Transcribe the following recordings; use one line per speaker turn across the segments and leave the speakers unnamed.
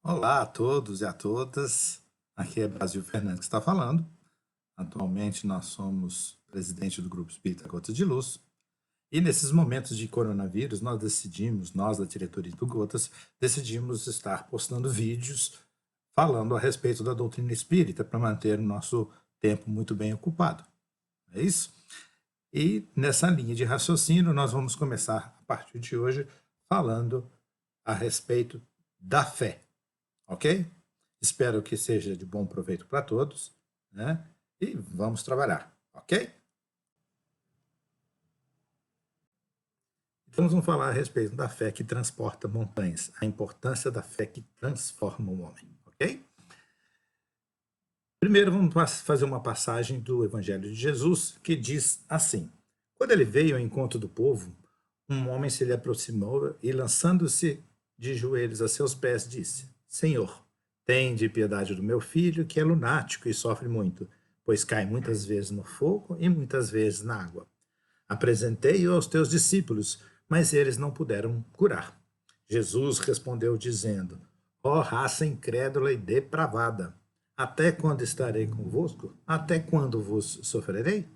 Olá a todos e a todas. Aqui é Brasil Fernandes que está falando. Atualmente nós somos presidente do Grupo Espírita Gotas de Luz. E nesses momentos de coronavírus, nós da diretoria do Gotas, decidimos estar postando vídeos falando a respeito da doutrina espírita para manter o nosso tempo muito bem ocupado. É isso? E nessa linha de raciocínio, nós vamos começar a partir de hoje falando a respeito da fé. Ok? Espero que seja de bom proveito para todos, né? E vamos trabalhar, ok? Então vamos falar a respeito da fé que transporta montanhas, a importância da fé que transforma o homem, ok? Primeiro vamos fazer uma passagem do Evangelho de Jesus que diz assim: quando ele veio ao encontro do povo, um homem se lhe aproximou e, lançando-se de joelhos a seus pés, disse: Senhor, tende piedade do meu filho, que é lunático e sofre muito, pois cai muitas vezes no fogo e muitas vezes na água. Apresentei-o aos teus discípulos, mas eles não puderam curar. Jesus respondeu dizendo: Ó raça incrédula e depravada, até quando estarei convosco? Até quando vos sofrerei?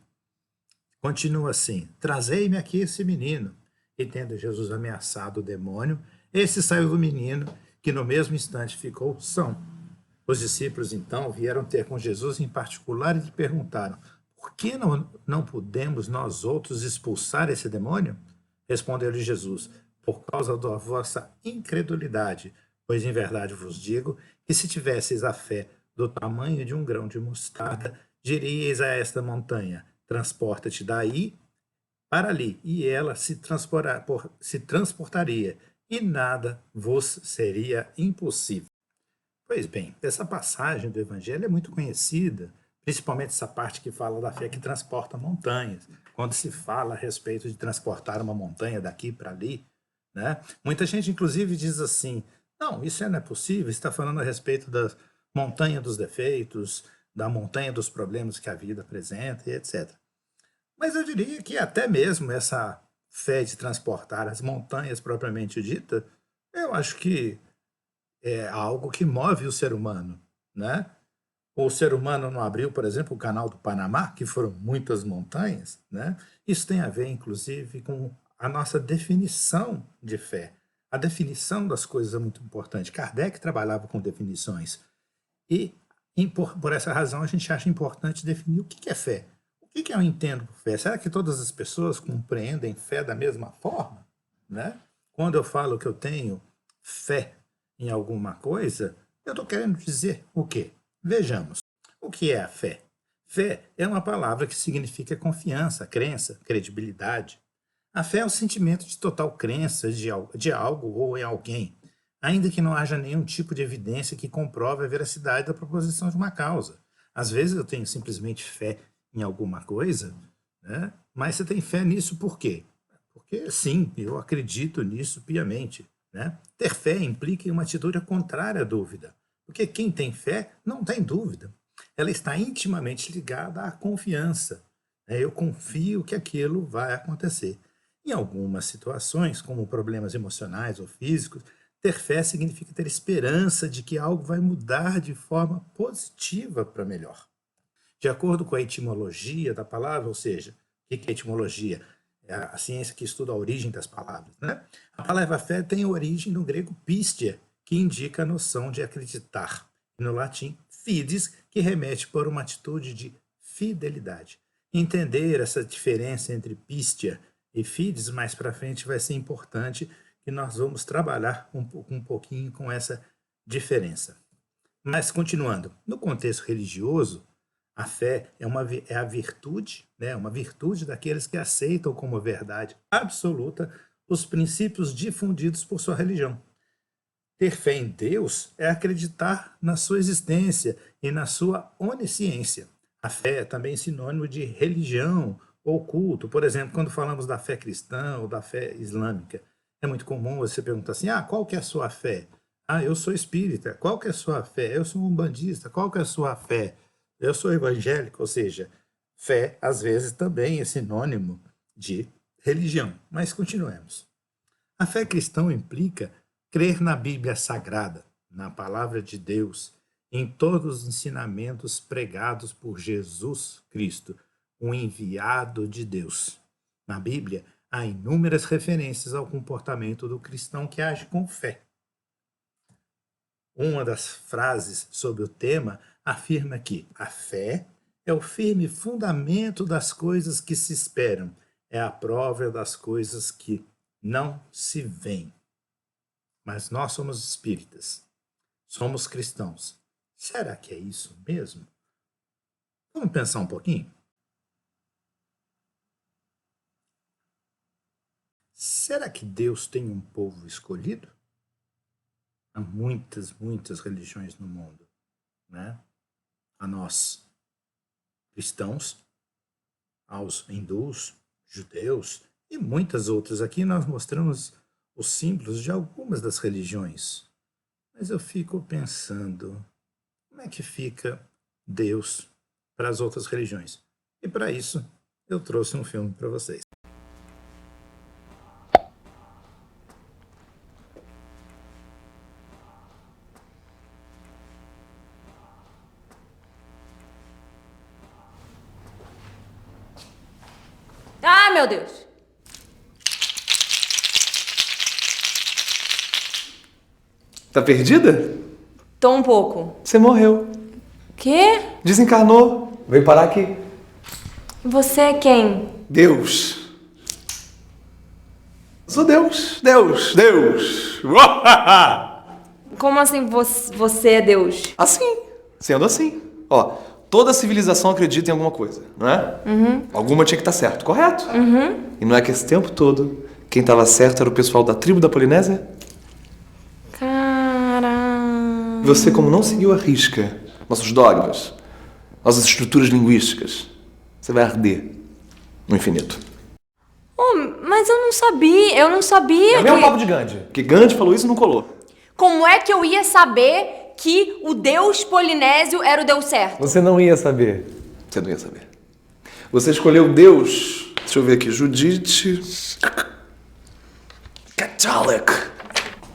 Continua assim: trazei-me aqui esse menino. E tendo Jesus ameaçado o demônio, esse saiu do menino, que no mesmo instante ficou são. Os discípulos então vieram ter com Jesus em particular e lhe perguntaram: por que não podemos nós outros expulsar esse demônio? Respondeu-lhe Jesus: por causa da vossa incredulidade, pois em verdade vos digo que se tivesseis a fé do tamanho de um grão de mostarda, diríeis a esta montanha: transporta-te daí para ali, e ela se transportaria, e nada vos seria impossível. Pois bem, essa passagem do Evangelho é muito conhecida, principalmente essa parte que fala da fé que transporta montanhas. Quando se fala a respeito de transportar uma montanha daqui para ali, né? Muita gente, inclusive, diz assim: não, isso não é possível, está falando a respeito da montanha dos defeitos, da montanha dos problemas que a vida apresenta e etc. Mas eu diria que até mesmo essa fé de transportar as montanhas propriamente dita, eu acho que é algo que move o ser humano, né? O ser humano não abriu, por exemplo, o canal do Panamá, que foram muitas montanhas, né? Isso tem a ver, inclusive, com a nossa definição de fé. A definição das coisas é muito importante. Kardec trabalhava com definições. E, por essa razão, a gente acha importante definir o que é fé. O que eu entendo por fé? Será que todas as pessoas compreendem fé da mesma forma? Né? Quando eu falo que eu tenho fé em alguma coisa, eu estou querendo dizer o quê? Vejamos. O que é a fé? Fé é uma palavra que significa confiança, crença, credibilidade. A fé é o sentimento de total crença de algo ou em alguém, ainda que não haja nenhum tipo de evidência que comprove a veracidade da proposição de uma causa. Às vezes eu tenho simplesmente fé em alguma coisa, né? Mas você tem fé nisso por quê? Porque sim, eu acredito nisso piamente. Né? Ter fé implica em uma atitude contrária à dúvida, porque quem tem fé não tem dúvida. Ela está intimamente ligada à confiança. Né? Eu confio que aquilo vai acontecer. Em algumas situações, como problemas emocionais ou físicos, ter fé significa ter esperança de que algo vai mudar de forma positiva para melhor. De acordo com a etimologia da palavra, ou seja, o que é etimologia? É a ciência que estuda a origem das palavras. Né? A palavra fé tem origem no grego pistia, que indica a noção de acreditar, e no latim fides, que remete para uma atitude de fidelidade. Entender essa diferença entre pistia e fides mais para frente vai ser importante, que nós vamos trabalhar um pouquinho com essa diferença. Mas continuando, no contexto religioso, a fé é a virtude, né, uma virtude daqueles que aceitam como verdade absoluta os princípios difundidos por sua religião. Ter fé em Deus é acreditar na sua existência e na sua onisciência. A fé é também sinônimo de religião ou culto. Por exemplo, quando falamos da fé cristã ou da fé islâmica, é muito comum você perguntar assim: qual que é a sua fé? Eu sou espírita. Qual que é a sua fé? Eu sou umbandista. Qual que é a sua fé? Eu sou evangélico. Ou seja, fé às vezes também é sinônimo de religião. Mas continuemos. A fé cristã implica crer na Bíblia Sagrada, na palavra de Deus, em todos os ensinamentos pregados por Jesus Cristo, o enviado de Deus. Na Bíblia, há inúmeras referências ao comportamento do cristão que age com fé. Uma das frases sobre o tema afirma que a fé é o firme fundamento das coisas que se esperam, é a prova das coisas que não se veem. Mas nós somos espíritas, somos cristãos. Será que é isso mesmo? Vamos pensar um pouquinho? Será que Deus tem um povo escolhido? Há muitas religiões no mundo, né? A nós, cristãos, aos hindus, judeus e muitas outras. Aqui nós mostramos os símbolos de algumas das religiões. Mas eu fico pensando, como é que fica Deus para as outras religiões? E para isso, eu trouxe um filme para vocês.
Ah, meu Deus!
Tá perdida?
Tô um pouco.
Você morreu.
Quê?
Desencarnou. Veio parar aqui.
Você é quem?
Deus. Sou Deus. Deus.
Como assim você é Deus?
Assim. Sendo assim. Ó, toda civilização acredita em alguma coisa, não é? Alguma tinha que estar certo, correto? E não é que esse tempo todo quem estava certo era o pessoal da tribo da Polinésia?
Caramba.
Você, como não seguiu a risca nossos dogmas, nossas estruturas linguísticas, você vai arder no infinito.
Oh, mas eu não sabia
É o mesmo papo de Gandhi. Porque Gandhi falou isso e não colou.
Como é que eu ia saber que o Deus polinésio era o Deus certo?
Você não ia saber. Você não ia saber. Você escolheu Deus. Deixa eu ver aqui. Judite. Catholic.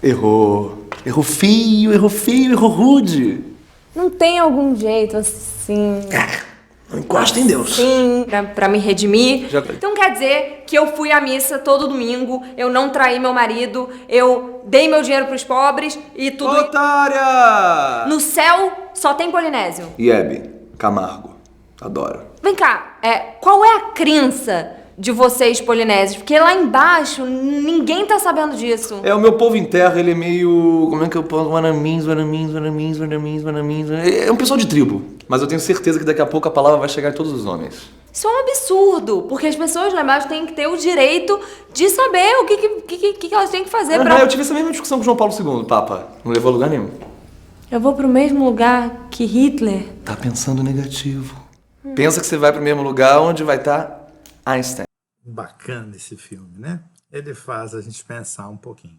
Errou. Errou feio, errou rude.
Não tem algum jeito assim...
Não encosta em Deus.
Sim, pra me redimir.
Já-
Então quer dizer que eu fui à missa todo domingo, eu não traí meu marido, eu dei meu dinheiro pros pobres e tudo...
Otária!
No céu só tem polinésio.
Iebe. Camargo. Adoro.
Vem cá, qual é a crença de vocês polinésios? Porque lá embaixo ninguém tá sabendo disso.
É, o meu povo em terra, ele é meio... Como é que eu posso... Wanamins. É um pessoal de tribo. Mas eu tenho certeza que daqui a pouco a palavra vai chegar em todos os homens.
Isso é um absurdo, porque as pessoas lá embaixo têm que ter o direito de saber o que elas têm que fazer pra...
Eu tive essa mesma discussão com João Paulo II, Papa. Não levou a lugar nenhum.
Eu vou pro mesmo lugar que Hitler.
Tá pensando negativo. Pensa que você vai pro mesmo lugar onde vai estar Einstein.
Bacana esse filme, né? Ele faz a gente pensar um pouquinho,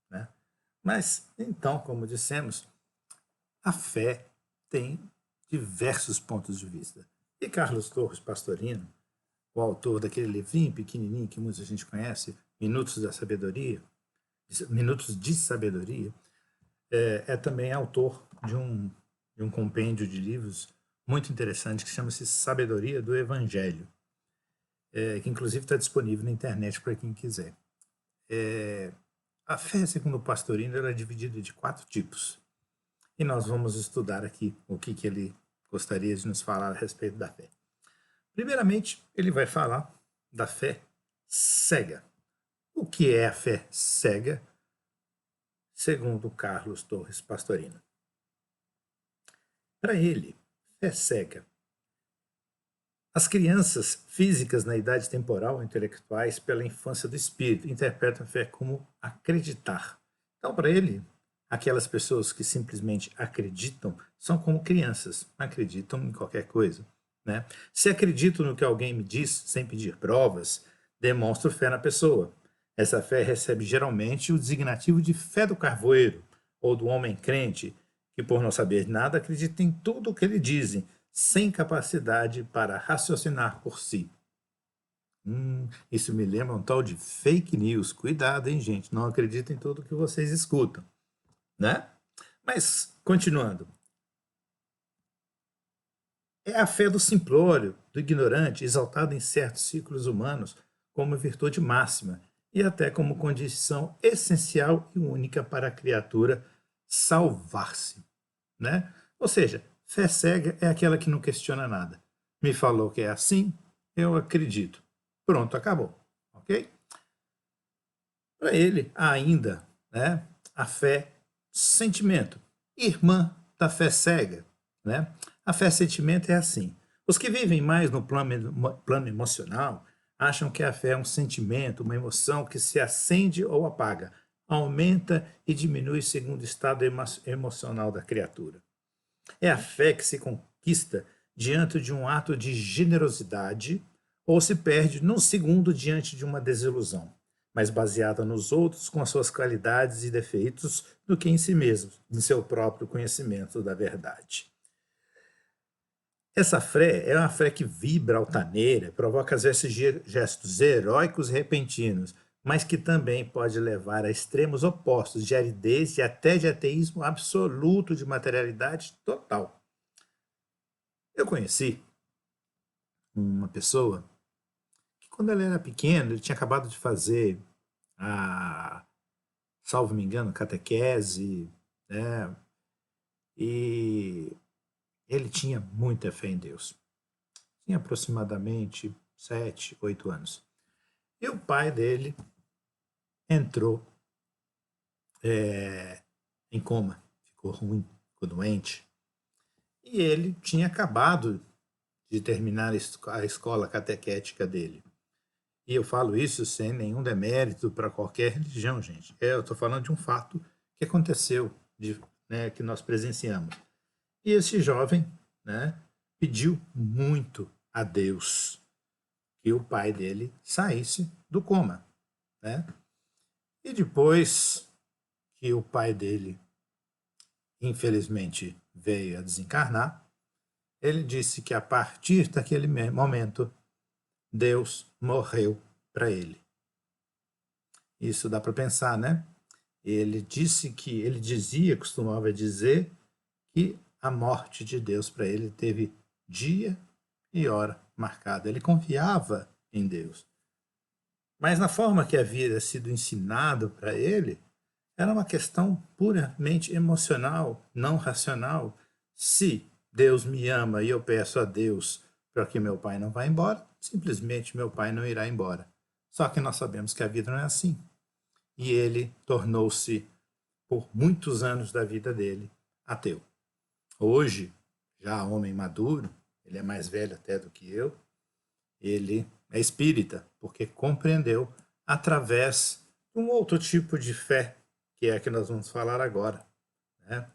né? Mas, então, como dissemos, a fé tem diversos pontos de vista. E Carlos Torres Pastorino, o autor daquele livrinho pequenininho que muita gente conhece, Minutos de Sabedoria, é também autor de um compêndio de livros muito interessante que chama-se Sabedoria do Evangelho, que inclusive está disponível na internet para quem quiser. A fé, segundo o Pastorino, ela é dividida de 4 tipos. E nós vamos estudar aqui o que ele gostaria de nos falar a respeito da fé. Primeiramente, ele vai falar da fé cega. O que é a fé cega, segundo Carlos Torres Pastorino? Para ele, fé cega. As crianças físicas na idade temporal, intelectuais, pela infância do espírito, interpretam a fé como acreditar. Então, para ele, aquelas pessoas que simplesmente acreditam são como crianças, acreditam em qualquer coisa, né? Se acredito no que alguém me diz, sem pedir provas, demonstro fé na pessoa. Essa fé recebe geralmente o designativo de fé do carvoeiro, ou do homem crente, que por não saber nada acredita em tudo o que lhe dizem, sem capacidade para raciocinar por si. Isso me lembra um tal de fake news. Cuidado, hein, gente? Não acreditem em tudo que vocês escutam, né? Mas, continuando, é a fé do simplório, do ignorante, exaltada em certos círculos humanos como virtude máxima e até como condição essencial e única para a criatura salvar-se, né? Ou seja, fé cega é aquela que não questiona nada. Me falou que é assim, eu acredito. Pronto, acabou, ok? Para ele, há ainda, né, a fé sentimento, irmã da fé cega, né? A fé sentimento é assim. Os que vivem mais no plano emocional acham que a fé é um sentimento, uma emoção que se acende ou apaga, aumenta e diminui segundo o estado emocional da criatura. É a fé que se conquista diante de um ato de generosidade ou se perde num segundo diante de uma desilusão, mais baseada nos outros com as suas qualidades e defeitos do que em si mesmo, em seu próprio conhecimento da verdade. Essa fé é uma fé que vibra altaneira, provoca às vezes gestos heróicos e repentinos, mas que também pode levar a extremos opostos de aridez e até de ateísmo absoluto, de materialidade total. Eu conheci uma pessoa que, quando ele era pequeno, ele tinha acabado de fazer a, salvo me engano, catequese, né? E ele tinha muita fé em Deus. Tinha aproximadamente 7, 8 anos. E o pai dele entrou em coma, ficou ruim, ficou doente. E ele tinha acabado de terminar a escola catequética dele. E eu falo isso sem nenhum demérito para qualquer religião, gente. Eu estou falando de um fato que aconteceu, né, que nós presenciamos. E esse jovem, né, pediu muito a Deus que o pai dele saísse do coma, né? E depois que o pai dele, infelizmente, veio a desencarnar, ele disse que a partir daquele momento, Deus morreu para ele. Isso dá para pensar, né? Ele costumava dizer que a morte de Deus para ele teve dia e hora marcada. Ele confiava em Deus. Mas na forma que havia sido ensinado para ele, era uma questão puramente emocional, não racional. Se Deus me ama e eu peço a Deus para que meu pai não vá embora, simplesmente meu pai não irá embora. Só que nós sabemos que a vida não é assim. E ele tornou-se, por muitos anos da vida dele, ateu. Hoje, já homem maduro, ele é mais velho até do que eu, ele é espírita, porque compreendeu através de um outro tipo de fé, que é a que nós vamos falar agora, né?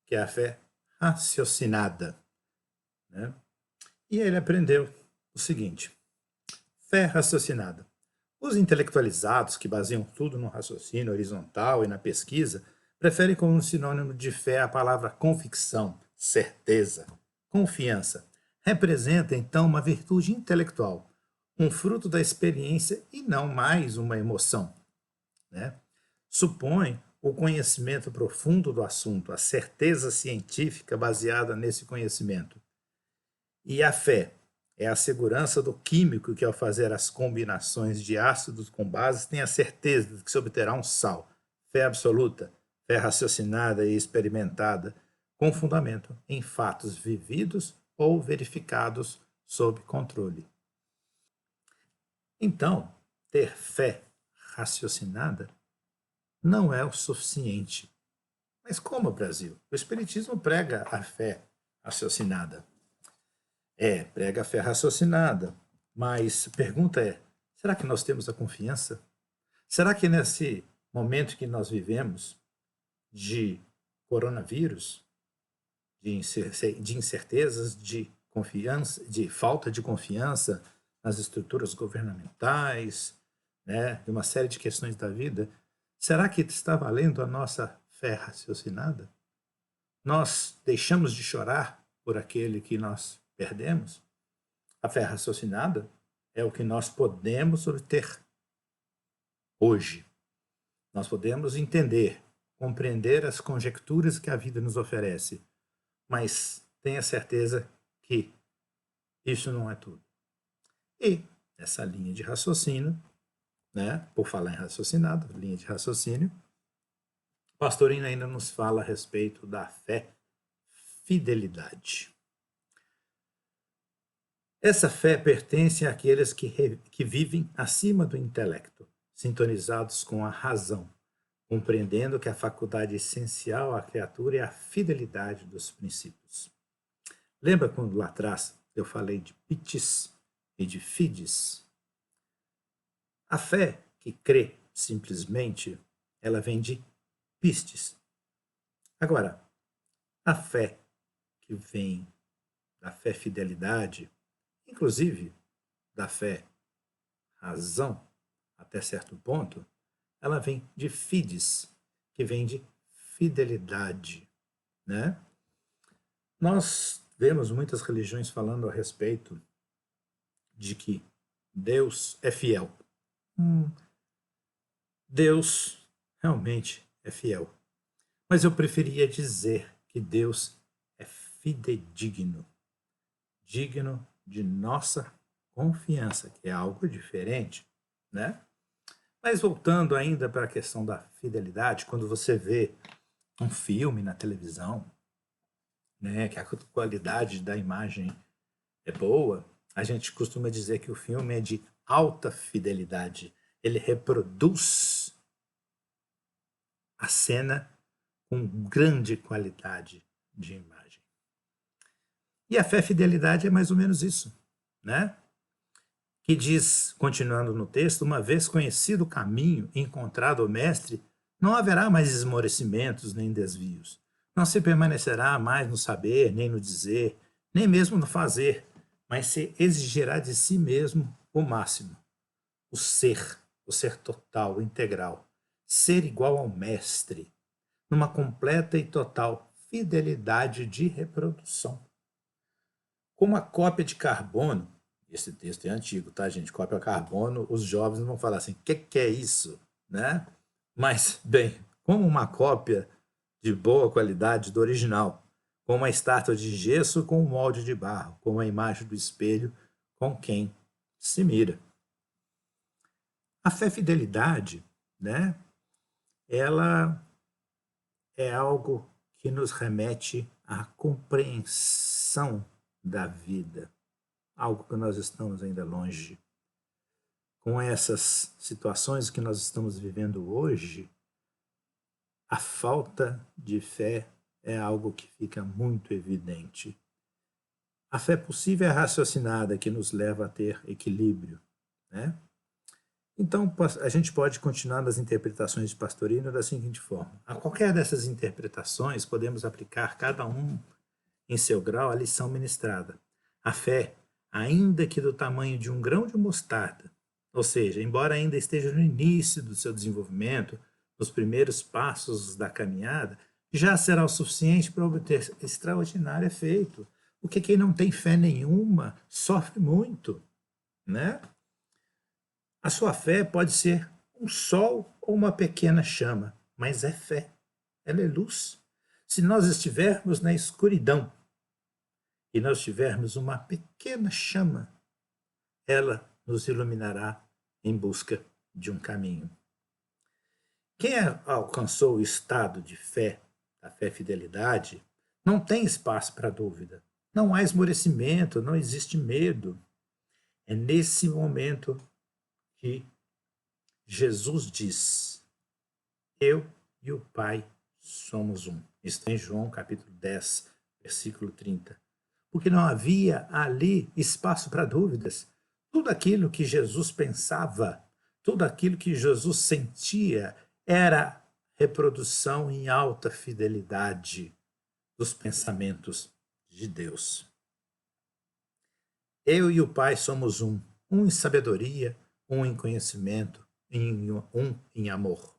Que é a fé raciocinada, né? E ele aprendeu o seguinte: fé raciocinada. Os intelectualizados, que baseiam tudo no raciocínio horizontal e na pesquisa, preferem como sinônimo de fé a palavra convicção, certeza, confiança. Representa, então, uma virtude intelectual, um fruto da experiência e não mais uma emoção, né? Supõe o conhecimento profundo do assunto, a certeza científica baseada nesse conhecimento. E a fé é a segurança do químico que, ao fazer as combinações de ácidos com bases, tem a certeza de que se obterá um sal. Fé absoluta, fé raciocinada e experimentada, com fundamento em fatos vividos ou verificados sob controle. Então, ter fé raciocinada não é o suficiente. Mas como, Brasil? O Espiritismo prega a fé raciocinada. Prega a fé raciocinada. Mas a pergunta é, será que nós temos a confiança? Será que nesse momento que nós vivemos de coronavírus, de incertezas, de confiança, de falta de confiança nas estruturas governamentais, né, de uma série de questões da vida, será que está valendo a nossa fé raciocinada? Nós deixamos de chorar por aquele que nós perdemos? A fé raciocinada é o que nós podemos obter hoje. Nós podemos entender compreender as conjecturas que a vida nos oferece, mas tenha certeza que isso não é tudo. E essa linha de raciocínio, né, por falar em raciocinado, linha de raciocínio, o Pastorino ainda nos fala a respeito da fé, fidelidade. Essa fé pertence àqueles que vivem acima do intelecto, sintonizados com a razão, compreendendo que a faculdade essencial à criatura é a fidelidade dos princípios. Lembra quando lá atrás eu falei de pitis e de fides? A fé que crê simplesmente, ela vem de pistes. Agora, a fé que vem da fé fidelidade, inclusive da fé razão, até certo ponto, ela vem de fides, que vem de fidelidade, né? Nós vemos muitas religiões falando a respeito de que Deus é fiel. Deus realmente é fiel. Mas eu preferia dizer que Deus é fidedigno, digno de nossa confiança, que é algo diferente, né? Mas voltando ainda para a questão da fidelidade, quando você vê um filme na televisão, né, que a qualidade da imagem é boa, a gente costuma dizer que o filme é de alta fidelidade. Ele reproduz a cena com grande qualidade de imagem. E a fé fidelidade é mais ou menos isso, né? Que diz, continuando no texto, uma vez conhecido o caminho e encontrado o mestre, não haverá mais esmorecimentos nem desvios. Não se permanecerá mais no saber, nem no dizer, nem mesmo no fazer, mas se exigirá de si mesmo o máximo, o ser total, o integral, ser igual ao mestre, numa completa e total fidelidade de reprodução. Como a cópia de carbono, esse texto é antigo, tá, gente? Cópia de carbono, os jovens vão falar assim, o que é isso? Né? Mas, bem, como uma cópia de boa qualidade do original, como uma estátua de gesso com um molde de barro, como a imagem do espelho com quem se mira. A fé fidelidade, né? Ela é algo que nos remete à compreensão da vida, algo que nós estamos ainda longe. Com essas situações que nós estamos vivendo hoje, a falta de fé é algo que fica muito evidente. A fé possível é raciocinada, que nos leva a ter equilíbrio, né? Então, a gente pode continuar nas interpretações de Pastorino da seguinte forma. A qualquer dessas interpretações, podemos aplicar cada um em seu grau a lição ministrada. A fé, ainda que do tamanho de um grão de mostarda, ou seja, embora ainda esteja no início do seu desenvolvimento, nos primeiros passos da caminhada, já será o suficiente para obter extraordinário efeito. Porque quem não tem fé nenhuma sofre muito, né? A sua fé pode ser um sol ou uma pequena chama, mas é fé, ela é luz. Se nós estivermos na escuridão e nós tivermos uma pequena chama, ela nos iluminará em busca de um caminho. Quem alcançou o estado de fé, da fé fidelidade, não tem espaço para dúvida. Não há esmorecimento, não existe medo. É nesse momento que Jesus diz, eu e o Pai somos um. Está em João capítulo 10, versículo 30. Porque não havia ali espaço para dúvidas. Tudo aquilo que Jesus pensava, tudo aquilo que Jesus sentia, era reprodução em alta fidelidade dos pensamentos de Deus. Eu e o Pai somos um em sabedoria, um em conhecimento, um em amor.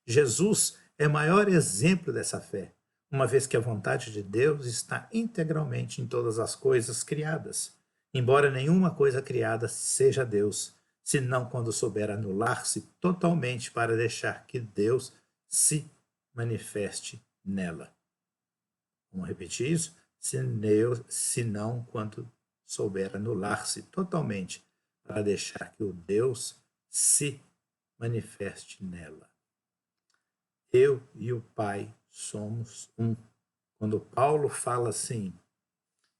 Jesus é o maior exemplo dessa fé, uma vez que a vontade de Deus está integralmente em todas as coisas criadas, embora nenhuma coisa criada seja Deus, senão quando souber anular-se totalmente para deixar que Deus se manifeste nela. Vamos repetir isso? Se não, quando souber anular-se totalmente para deixar que o Deus se manifeste nela. Eu e o Pai somos um. Quando Paulo fala assim,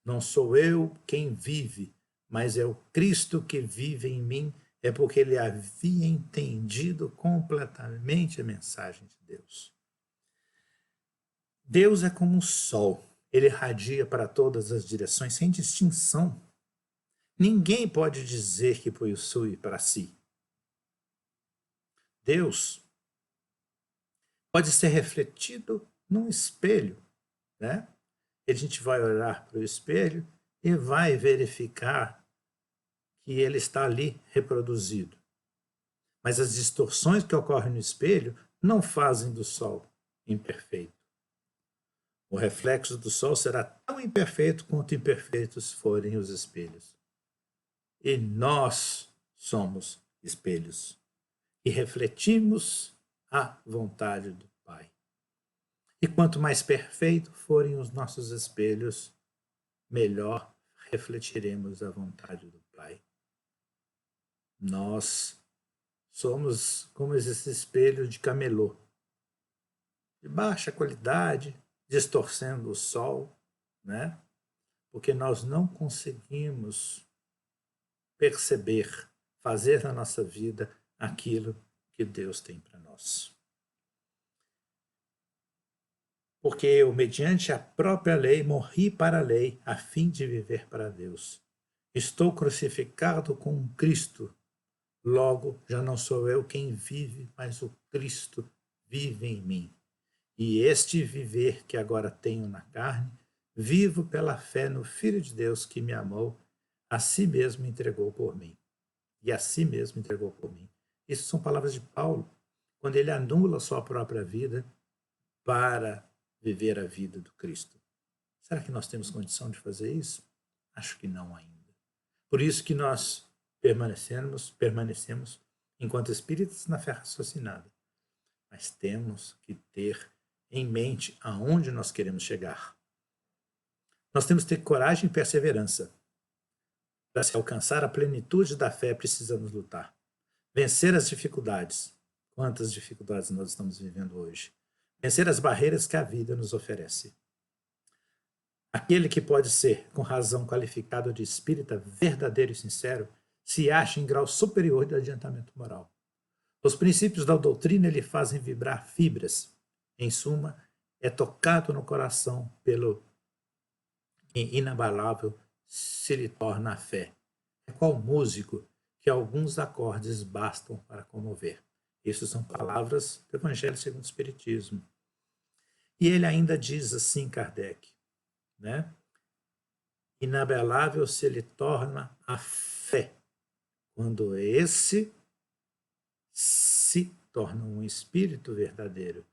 não sou eu quem vive, mas é o Cristo que vive em mim, é porque ele havia entendido completamente a mensagem de Deus. Deus é como um sol, ele irradia para todas as direções, sem distinção. Ninguém pode dizer que possui para si. Deus pode ser refletido num espelho, né? A gente vai olhar para o espelho e vai verificar que ele está ali reproduzido. Mas as distorções que ocorrem no espelho não fazem do sol imperfeito. O reflexo do sol será tão imperfeito quanto imperfeitos forem os espelhos. E nós somos espelhos e refletimos a vontade do Pai. E quanto mais perfeito forem os nossos espelhos, melhor refletiremos a vontade do Pai. Nós somos como esse espelho de camelô, de baixa qualidade, distorcendo o sol, né? Porque nós não conseguimos perceber, fazer na nossa vida aquilo que Deus tem para nós. Porque eu, mediante a própria lei, morri para a lei, a fim de viver para Deus. Estou crucificado com Cristo. Logo, já não sou eu quem vive, mas o Cristo vive em mim. E este viver que agora tenho na carne, vivo pela fé no Filho de Deus que me amou, a si mesmo entregou por mim. E a si mesmo entregou por mim. Isso são palavras de Paulo, quando ele anula a sua própria vida para viver a vida do Cristo. Será que nós temos condição de fazer isso? Acho que não ainda. Por isso que nós permanecemos enquanto espíritos na fé raciocinada. Mas temos que ter em mente aonde nós queremos chegar. Nós temos que ter coragem e perseverança. Para se alcançar a plenitude da fé, precisamos lutar. Vencer as dificuldades. Quantas dificuldades nós estamos vivendo hoje? Vencer as barreiras que a vida nos oferece. Aquele que pode ser, com razão, qualificado de espírita verdadeiro e sincero, se acha em grau superior de adiantamento moral. Os princípios da doutrina lhe fazem vibrar fibras. Em suma, é tocado no coração pelo inabalável, se lhe torna a fé. É qual músico que alguns acordes bastam para comover. Essas são palavras do Evangelho segundo o Espiritismo. E ele ainda diz assim, Kardec, né? Inabalável se lhe torna a fé, quando esse se torna um espírito verdadeiro.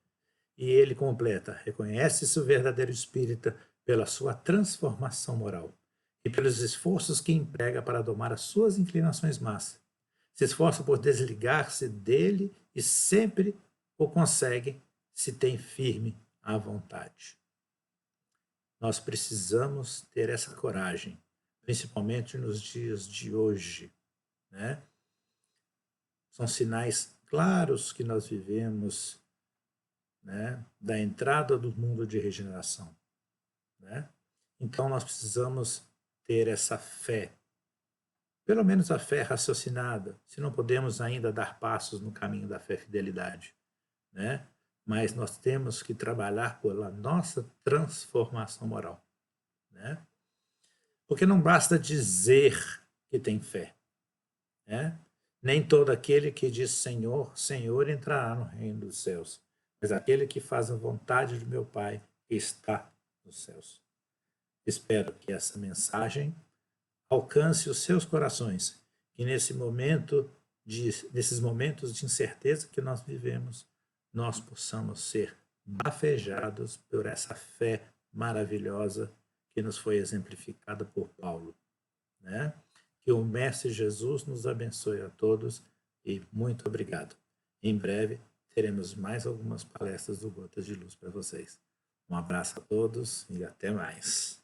E ele completa, reconhece-se o verdadeiro espírita pela sua transformação moral e pelos esforços que emprega para domar as suas inclinações más. Se esforça por desligar-se dele e sempre o consegue se tem firme a vontade. Nós precisamos ter essa coragem, principalmente nos dias de hoje, né? São sinais claros que nós vivemos, né, da entrada do mundo de regeneração, né? Então nós precisamos ter essa fé, pelo menos a fé raciocinada, se não podemos ainda dar passos no caminho da fé e fidelidade, né? Mas nós temos que trabalhar pela nossa transformação moral, né? Porque não basta dizer que tem fé, né? Nem todo aquele que diz Senhor, Senhor entrará no reino dos céus, mas aquele que faz a vontade do meu Pai que está nos céus. Espero que essa mensagem alcance os seus corações, que nesses momentos de incerteza que nós vivemos, nós possamos ser bafejados por essa fé maravilhosa que nos foi exemplificada por Paulo, né? Que o Mestre Jesus nos abençoe a todos e muito obrigado. Em breve teremos mais algumas palestras do Gotas de Luz para vocês. Um abraço a todos e até mais.